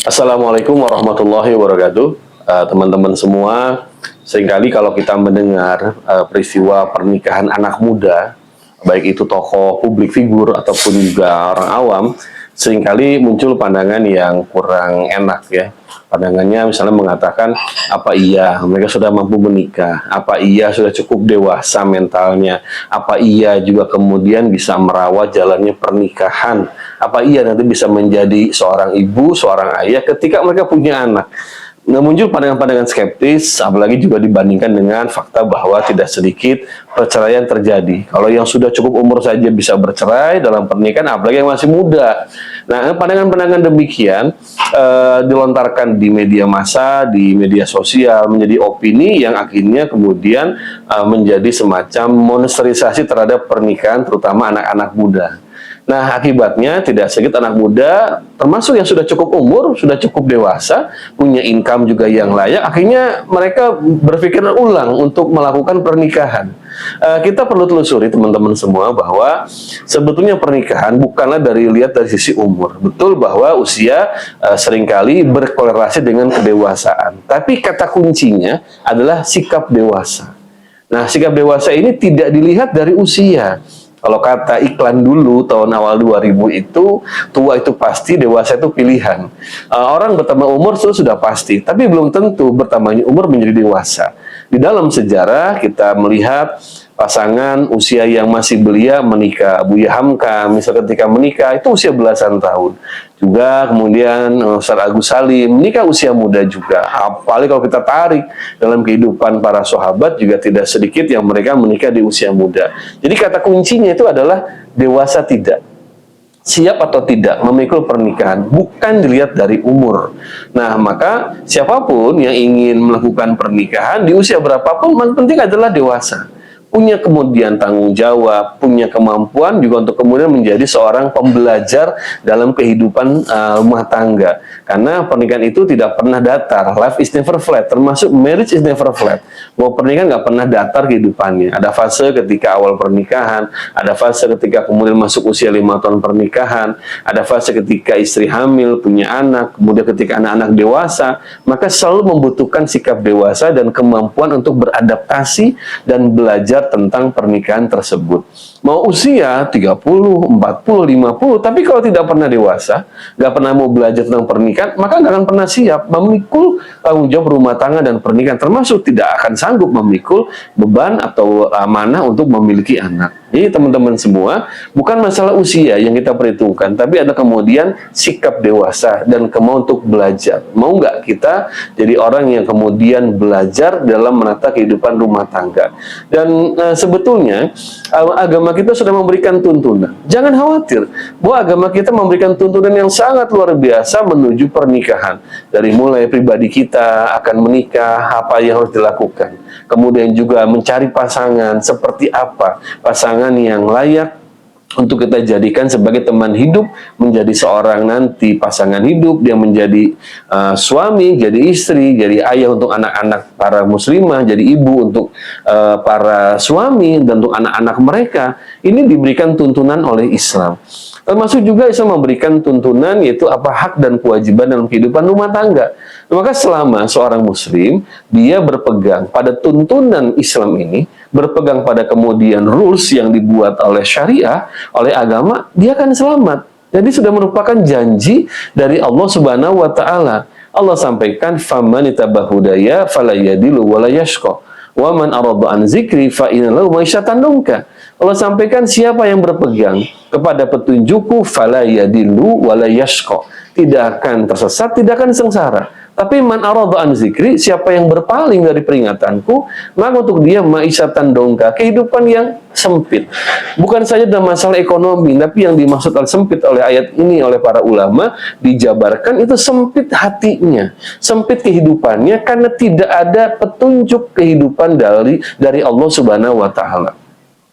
Assalamualaikum warahmatullahi wabarakatuh. Teman-teman semua, seringkali kalau kita mendengar peristiwa pernikahan anak muda, baik itu tokoh publik figur ataupun juga orang awam, seringkali muncul pandangan yang kurang enak ya. Pandangannya misalnya mengatakan, apa iya mereka sudah mampu menikah? Apa iya sudah cukup dewasa mentalnya? Apa iya juga kemudian bisa merawat jalannya pernikahan? Apa iya nanti bisa menjadi seorang ibu, seorang ayah ketika mereka punya anak? Nah, muncul pandangan-pandangan skeptis, apalagi juga dibandingkan dengan fakta bahwa tidak sedikit perceraian terjadi. Kalau yang sudah cukup umur saja bisa bercerai dalam pernikahan, apalagi yang masih muda. Nah, pandangan-pandangan demikian dilontarkan di media massa, di media sosial, menjadi opini yang akhirnya kemudian menjadi semacam monsterisasi terhadap pernikahan, terutama anak-anak muda. Nah, akibatnya tidak sedikit anak muda, termasuk yang sudah cukup umur, sudah cukup dewasa, punya income juga yang layak, akhirnya mereka berpikir ulang untuk melakukan pernikahan. Kita perlu telusuri teman-teman semua bahwa sebetulnya pernikahan bukanlah lihat dari sisi umur. Betul bahwa usia seringkali berkorelasi dengan kedewasaan, tapi kata kuncinya adalah sikap dewasa. Nah, sikap dewasa ini tidak dilihat dari usia. Kalau kata iklan dulu tahun awal 2000 itu, tua itu pasti, dewasa itu pilihan. Orang bertambah umur itu sudah pasti, tapi belum tentu bertambahnya umur menjadi dewasa. Di dalam sejarah kita melihat pasangan usia yang masih belia menikah. Buya Hamka misalnya ketika menikah itu usia belasan tahun. Juga kemudian Ustaz Agus Salim menikah usia muda juga. Apalagi kalau kita tarik dalam kehidupan para sahabat juga tidak sedikit yang mereka menikah di usia muda. Jadi kata kuncinya itu adalah dewasa tidak, siap atau tidak memikul pernikahan, bukan dilihat dari umur. Nah, maka siapapun yang ingin melakukan pernikahan di usia berapapun, yang penting adalah dewasa, punya kemudian tanggung jawab, punya kemampuan juga untuk kemudian menjadi seorang pembelajar dalam kehidupan rumah tangga. Karena pernikahan itu tidak pernah datar, life is never flat, termasuk marriage is never flat. Bahwa pernikahan nggak pernah datar kehidupannya. Ada fase ketika awal pernikahan, ada fase ketika kemudian masuk usia 5 tahun pernikahan, ada fase ketika istri hamil, punya anak, kemudian ketika anak-anak dewasa, maka selalu membutuhkan sikap dewasa dan kemampuan untuk beradaptasi dan belajar tentang pernikahan tersebut. Mau usia 30, 40, 50, tapi kalau tidak pernah dewasa, nggak pernah mau belajar tentang pernikahan, maka nggak akan pernah siap memikul tanggung jawab rumah tangga dan pernikahan, termasuk tidak akan sanggup memikul beban atau amanah untuk memiliki anak. Jadi teman-teman semua, bukan masalah usia yang kita perhitungkan, tapi ada kemudian sikap dewasa dan kemauan untuk belajar. Mau nggak kita jadi orang yang kemudian belajar dalam menata kehidupan rumah tangga? Dan sebetulnya agama kita sudah memberikan tuntunan. Jangan khawatir bahwa agama kita memberikan tuntunan yang sangat luar biasa menuju pernikahan. Dari mulai pribadi kita akan menikah, apa yang harus dilakukan. Kemudian juga mencari pasangan, seperti apa pasangan yang layak untuk kita jadikan sebagai teman hidup, menjadi seorang nanti pasangan hidup, dia menjadi suami, jadi istri, jadi ayah untuk anak-anak para muslimah, jadi ibu untuk para suami dan untuk anak-anak mereka. Ini diberikan tuntunan oleh Islam. Termasuk juga Islam memberikan tuntunan, yaitu apa hak dan kewajiban dalam kehidupan rumah tangga. Maka selama seorang muslim, dia berpegang pada tuntunan Islam ini, berpegang pada kemudian rules yang dibuat oleh syariah, oleh agama, dia akan selamat. Jadi sudah merupakan janji dari Allah Subhanahu wa taala. Allah sampaikan, "Faman itabahudaya fala yadilu wala yashqa. Wa man arada an zikri fa inna lahu ma'isyatan dunka." Allah sampaikan, siapa yang berpegang kepada petunjukku fala yadilu wala yashqa, tidak akan tersesat, tidak akan sengsara. Tapi man arada an zikri, siapa yang berpaling dari peringatanku, maka untuk dia ma'isyatan dongka, kehidupan yang sempit. Bukan saja dalam masalah ekonomi, tapi yang dimaksud sempit oleh ayat ini oleh para ulama dijabarkan itu sempit hatinya, sempit kehidupannya karena tidak ada petunjuk kehidupan dari Allah Subhanahu wa taala.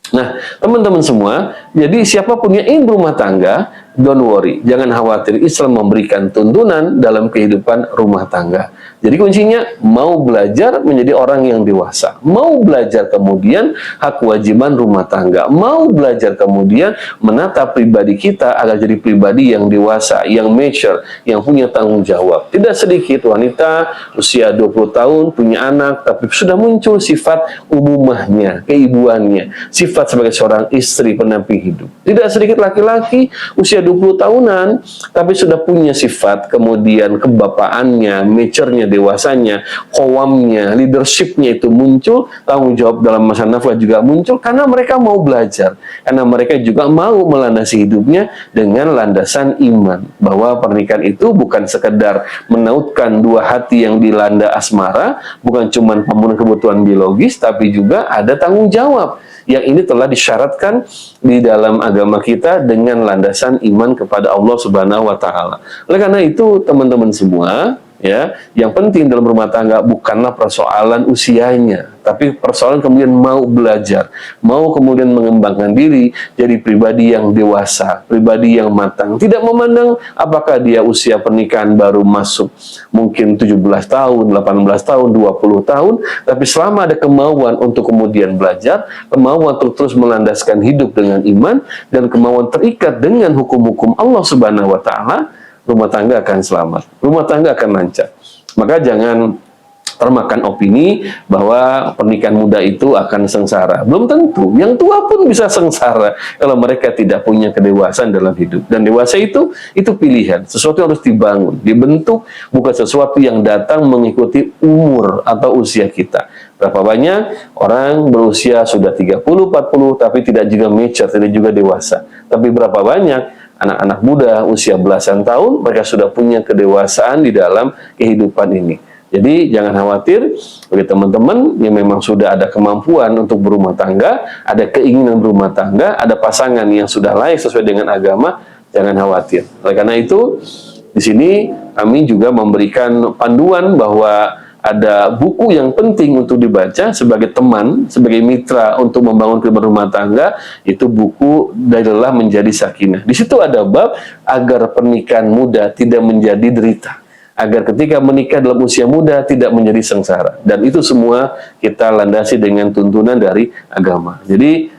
Nah, teman-teman semua, Jadi siapapun yang ingin berumah tangga, don't worry, jangan khawatir. Islam memberikan tuntunan dalam kehidupan rumah tangga. Jadi kuncinya mau belajar menjadi orang yang dewasa, mau belajar kemudian hak kewajiban rumah tangga, mau belajar kemudian menata pribadi kita agar jadi pribadi yang dewasa, yang mature, yang punya tanggung jawab. Tidak sedikit wanita usia 20 tahun punya anak, tapi sudah muncul sifat umumahnya, keibuannya, sifat sebagai seorang istri pendamping hidup. Tidak sedikit laki-laki usia 20 tahunan, tapi sudah punya sifat kemudian kebapaannya, mature-nya, dewasanya, qawamnya, leadership-nya itu muncul, tanggung jawab dalam masa nafkah juga muncul, karena mereka mau belajar, karena mereka juga mau melandasi hidupnya dengan landasan iman, bahwa pernikahan itu bukan sekedar menautkan dua hati yang dilanda asmara, bukan cuma pemenuhan kebutuhan biologis, tapi juga ada tanggung jawab. Yang ini telah disyaratkan di dalam agama kita dengan landasan iman kepada Allah Subhanahu wa Ta'ala. Oleh karena itu, teman-teman semua, ya, yang penting dalam rumah tangga bukanlah persoalan usianya, tapi persoalan kemudian mau belajar, mau kemudian mengembangkan diri jadi pribadi yang dewasa, pribadi yang matang, tidak memandang apakah dia usia pernikahan baru masuk mungkin 17 tahun, 18 tahun, 20 tahun, tapi selama ada kemauan untuk kemudian belajar, kemauan untuk terus melandaskan hidup dengan iman, dan kemauan terikat dengan hukum-hukum Allah Subhanahu wa Ta'ala, rumah tangga akan selamat, rumah tangga akan lancar. Maka jangan termakan opini bahwa pernikahan muda itu akan sengsara. Belum tentu. Yang tua pun bisa sengsara kalau mereka tidak punya kedewasaan dalam hidup. Dan dewasa itu pilihan. Sesuatu yang harus dibangun, dibentuk, bukan sesuatu yang datang mengikuti umur atau usia kita. Berapa banyak orang berusia sudah 30, 40, tapi tidak juga mature, tidak juga dewasa. Tapi berapa banyak anak-anak muda usia belasan tahun, mereka sudah punya kedewasaan di dalam kehidupan ini. Jadi jangan khawatir, bagi teman-teman yang memang sudah ada kemampuan untuk berumah tangga, ada keinginan berumah tangga, ada pasangan yang sudah layak sesuai dengan agama, jangan khawatir. Oleh karena itu, di sini kami juga memberikan panduan bahwa ada buku yang penting untuk dibaca sebagai teman, sebagai mitra untuk membangun kehidupan rumah tangga, itu buku Dari Lelah Menjadi Sakinah. Di situ ada bab agar pernikahan muda tidak menjadi derita, agar ketika menikah dalam usia muda tidak menjadi sengsara. Dan itu semua kita landasi dengan tuntunan dari agama. Jadi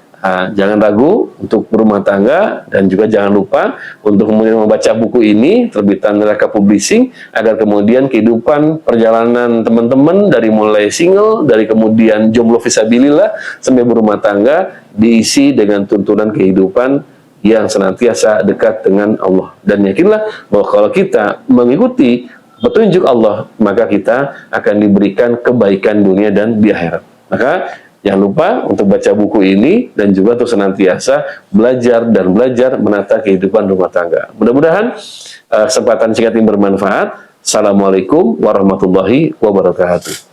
jangan ragu untuk berumah tangga, dan juga jangan lupa untuk kemudian membaca buku ini terbitan Neraka Publishing, agar kemudian kehidupan perjalanan teman-teman dari mulai single, dari kemudian jomblo fisabilillah sampai berumah tangga diisi dengan tuntunan kehidupan yang senantiasa dekat dengan Allah. Dan yakinlah bahwa kalau kita mengikuti petunjuk Allah, maka kita akan diberikan kebaikan dunia dan di akhirat. Maka jangan lupa untuk baca buku ini, dan juga untuk senantiasa belajar dan belajar menata kehidupan rumah tangga. Mudah-mudahan kesempatan singkat ini bermanfaat. Assalamualaikum warahmatullahi wabarakatuh.